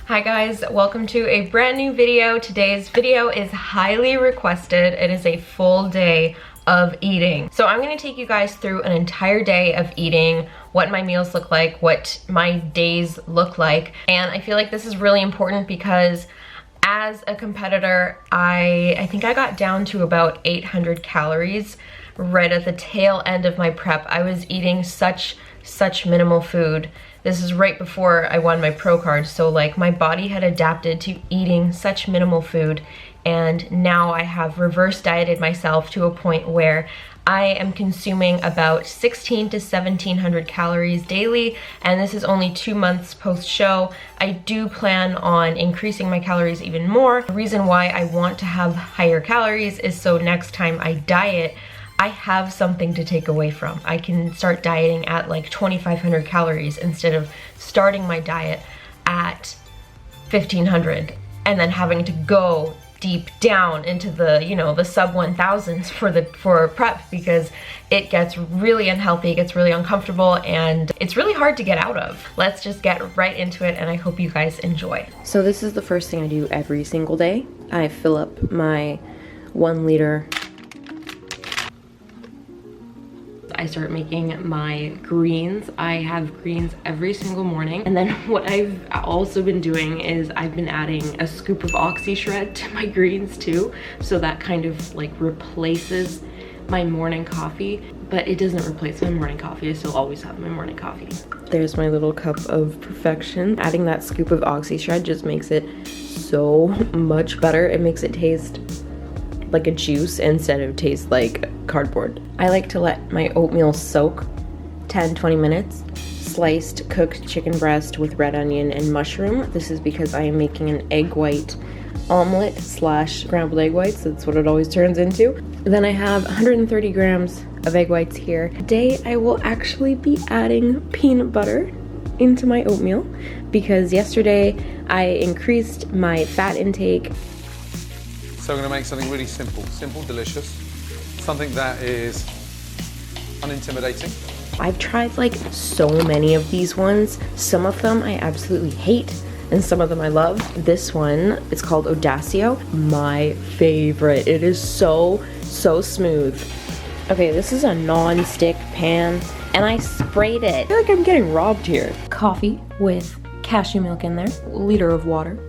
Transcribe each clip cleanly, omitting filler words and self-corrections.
Hi guys, welcome to a brand new video. Today's video is highly requested. It is a full day of eating. So I'm gonna take you guys through an entire day of eating, what my meals look like, what my days look like. And I feel like this is really important because as a competitor, I think I got down to about 800 calories right at the tail end of my prep. I was eating such minimal food. This is right before I won my pro card, so like my body had adapted to eating such minimal food, and now I have reverse dieted myself to a point where I am consuming about 16 to 1700 calories daily, and this is only 2 months post show. I do plan on increasing my calories even more. The reason why I want to have higher calories is so next time I diet, I have something to take away from. I can start dieting at like 2500 calories instead of starting my diet at 1500 and then having to go deep down into the, you know, the sub 1000s for prep, because it gets really unhealthy, it gets really uncomfortable, and it's really hard to get out of. Let's just get right into it, and I hope you guys enjoy. So this is the first thing I do every single day. I fill up my 1 liter. I start making my greens. I have greens every single morning. And then what I've also been doing is I've been adding a scoop of oxy shred to my greens too. So that kind of like replaces my morning coffee, but it doesn't replace my morning coffee. I still always have my morning coffee. There's my little cup of perfection. Adding that scoop of oxy shred just makes it so much better. It makes it taste like a juice instead of taste like cardboard. I like to let my oatmeal soak 10-20 minutes. Sliced cooked chicken breast with red onion and mushroom. This is because I am making an egg white omelet / scrambled egg whites. That's what it always turns into. Then I have 130 grams of egg whites here. Today I will actually be adding peanut butter into my oatmeal because yesterday I increased my fat intake. So we're gonna make something really simple, delicious, something that is unintimidating. I've tried like so many of these ones. Some of them I absolutely hate, and some of them I love. This one, it's called Audacio, my favorite. It is so smooth. Okay, this is a non-stick pan, and I sprayed it. I feel like I'm getting robbed here. Coffee with cashew milk in there, a liter of water.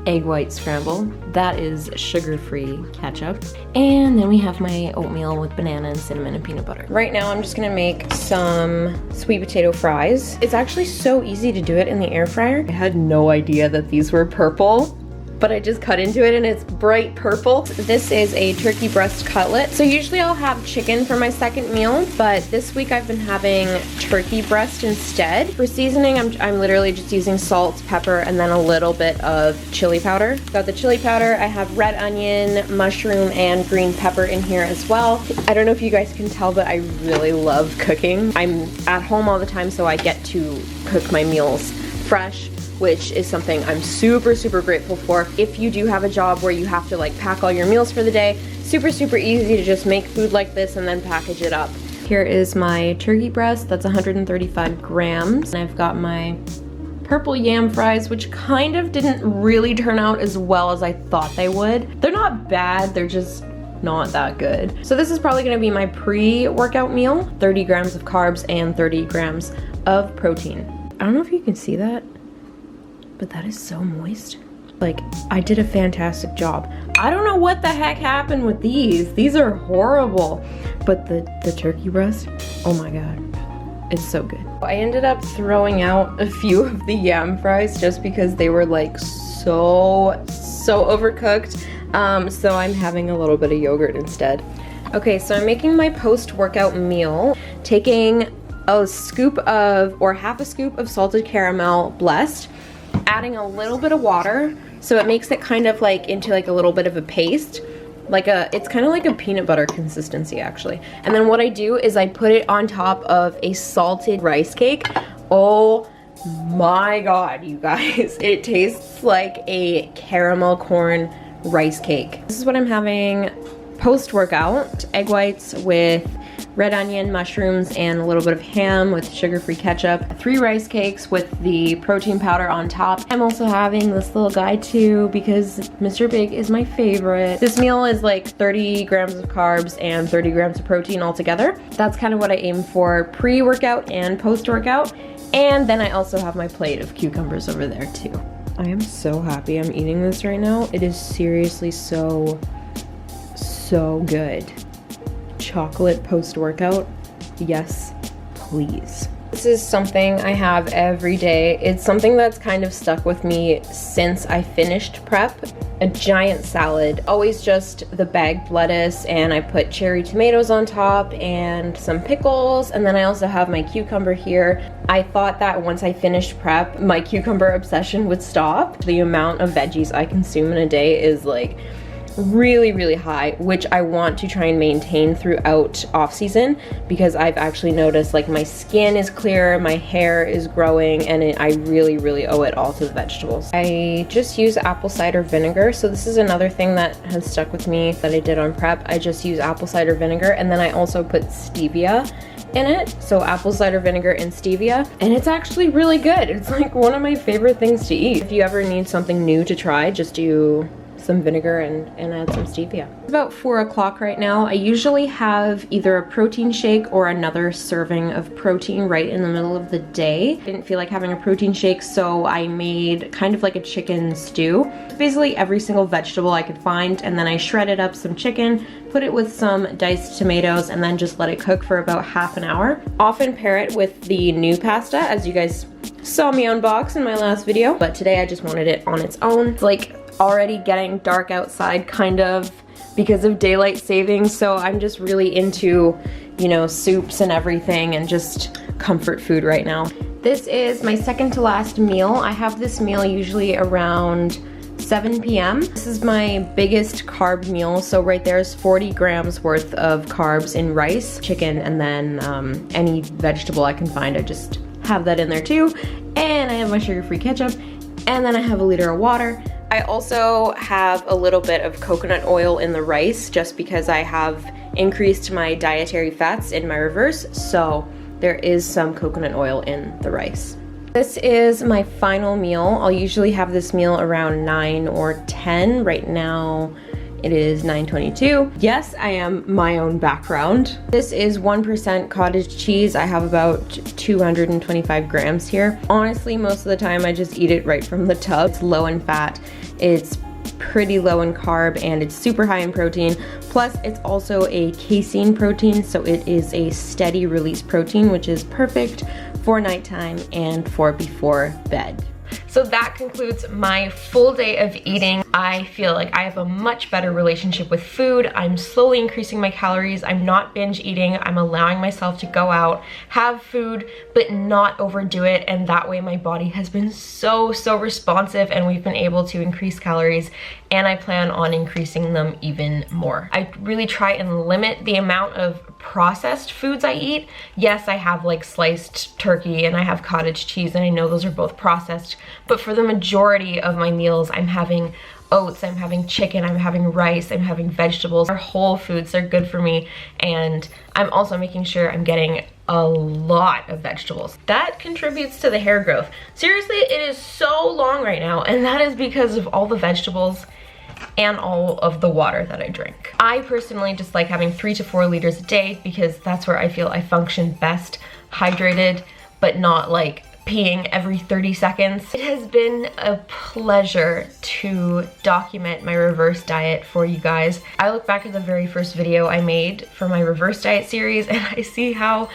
Egg white scramble, that is sugar-free ketchup. And then we have my oatmeal with banana and cinnamon and peanut butter. Right now I'm just gonna make some sweet potato fries. It's actually so easy to do it in the air fryer. I had no idea that these were purple, but I just cut into it and it's bright purple. This is a turkey breast cutlet. So usually I'll have chicken for my second meal, but this week I've been having turkey breast instead. For seasoning, I'm literally just using salt, pepper, and then a little bit of chili powder. Got the chili powder, I have red onion, mushroom, and green pepper in here as well. I don't know if you guys can tell, but I really love cooking. I'm at home all the time, so I get to cook my meals fresh, which is something I'm super grateful for. If you do have a job where you have to like pack all your meals for the day, super easy to just make food like this and then package it up. Here is my turkey breast, that's 135 grams. And I've got my purple yam fries, which kind of didn't really turn out as well as I thought they would. They're not bad, they're just not that good. So this is probably gonna be my pre-workout meal, 30 grams of carbs and 30 grams of protein. I don't know if you can see that, but that is so moist. Like, I did a fantastic job. I don't know what the heck happened with these. These are horrible. But the turkey breast, oh my God, it's so good. I ended up throwing out a few of the yam fries just because they were like so overcooked. So I'm having a little bit of yogurt instead. Okay, so I'm making my post-workout meal, taking a scoop of, or half a scoop of salted caramel blessed, adding a little bit of water so it makes it kind of like into like a little bit of a paste, like it's kind of like a peanut butter consistency actually. And then what I do is I put it on top of a salted rice cake. Oh my God, you guys, it tastes like a caramel corn rice cake. This is what I'm having post-workout: egg whites with red onion, mushrooms, and a little bit of ham with sugar-free ketchup. 3 rice cakes with the protein powder on top. I'm also having this little guy too because Mr. Big is my favorite. This meal is like 30 grams of carbs and 30 grams of protein altogether. That's kind of what I aim for pre-workout and post-workout. And then I also have my plate of cucumbers over there too. I am so happy I'm eating this right now. It is seriously so good. Chocolate post-workout, yes, please. This is something I have every day. It's something that's kind of stuck with me since I finished prep. A giant salad, always just the bagged lettuce, and I put cherry tomatoes on top and some pickles, and then I also have my cucumber here. I thought that once I finished prep, my cucumber obsession would stop. The amount of veggies I consume in a day is like really high, which I want to try and maintain throughout off season because I've actually noticed like my skin is clearer, my hair is growing, and I really owe it all to the vegetables. I just use apple cider vinegar, so this is another thing that has stuck with me that I did on prep. I just use apple cider vinegar, and then I also put stevia in it, so apple cider vinegar and stevia, and it's actually really good. It's like one of my favorite things to eat. If you ever need something new to try, just do some vinegar and add some stevia. It's about 4 o'clock right now. I usually have either a protein shake or another serving of protein right in the middle of the day. I didn't feel like having a protein shake, so I made kind of like a chicken stew. Basically every single vegetable I could find, and then I shredded up some chicken, put it with some diced tomatoes, and then just let it cook for about half an hour. Often pair it with the new pasta, as you guys saw me unbox in my last video, but today I just wanted it on its own. It's like already getting dark outside kind of because of daylight savings, so I'm just really into, you know, soups and everything and just comfort food right now. This is my second to last meal. I have this meal usually around 7 p.m. This is my biggest carb meal, so right there is 40 grams worth of carbs in rice, chicken, and then any vegetable I can find. I just have that in there too, and I have my sugar-free ketchup, and then I have a liter of water. I also have a little bit of coconut oil in the rice just because I have increased my dietary fats in my reverse, so there is some coconut oil in the rice. This is my final meal. I'll usually have this meal around 9 or 10. Right now it is 9:22. Yes, I am my own background. This is 1% cottage cheese. I have about 225 grams here. Honestly, most of the time I just eat it right from the tub. It's low in fat, it's pretty low in carb, and it's super high in protein. Plus, it's also a casein protein, so it is a steady release protein, which is perfect for nighttime and for before bed. So that concludes my full day of eating. I feel like I have a much better relationship with food. I'm slowly increasing my calories. I'm not binge eating. I'm allowing myself to go out, have food, but not overdo it. And that way my body has been so responsive, and we've been able to increase calories, and I plan on increasing them even more. I really try and limit the amount of processed foods I eat. Yes, I have like sliced turkey and I have cottage cheese, and I know those are both processed, but for the majority of my meals, I'm having oats, I'm having chicken, I'm having rice, I'm having vegetables. They're whole foods, they're good for me, and I'm also making sure I'm getting a lot of vegetables. That contributes to the hair growth. Seriously, it is so long right now, and that is because of all the vegetables and all of the water that I drink. I personally just like having 3 to 4 liters a day because that's where I feel I function best, hydrated, but not like peeing every 30 seconds. It has been a pleasure to document my reverse diet for you guys. I look back at the very first video I made for my reverse diet series, and I see how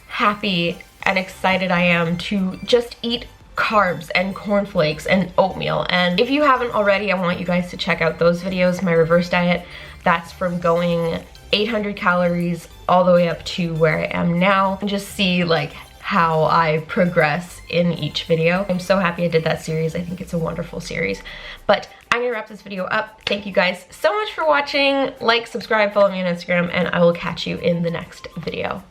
happy and excited I am to just eat carbs and cornflakes and oatmeal. And if you haven't already, I want you guys to check out those videos, my reverse diet. That's from going 800 calories all the way up to where I am now, and just see like how I progress in each video. I'm so happy I did that series. I think it's a wonderful series. But I'm gonna wrap this video up. Thank you guys so much for watching. Like, subscribe, follow me on Instagram, and I will catch you in the next video.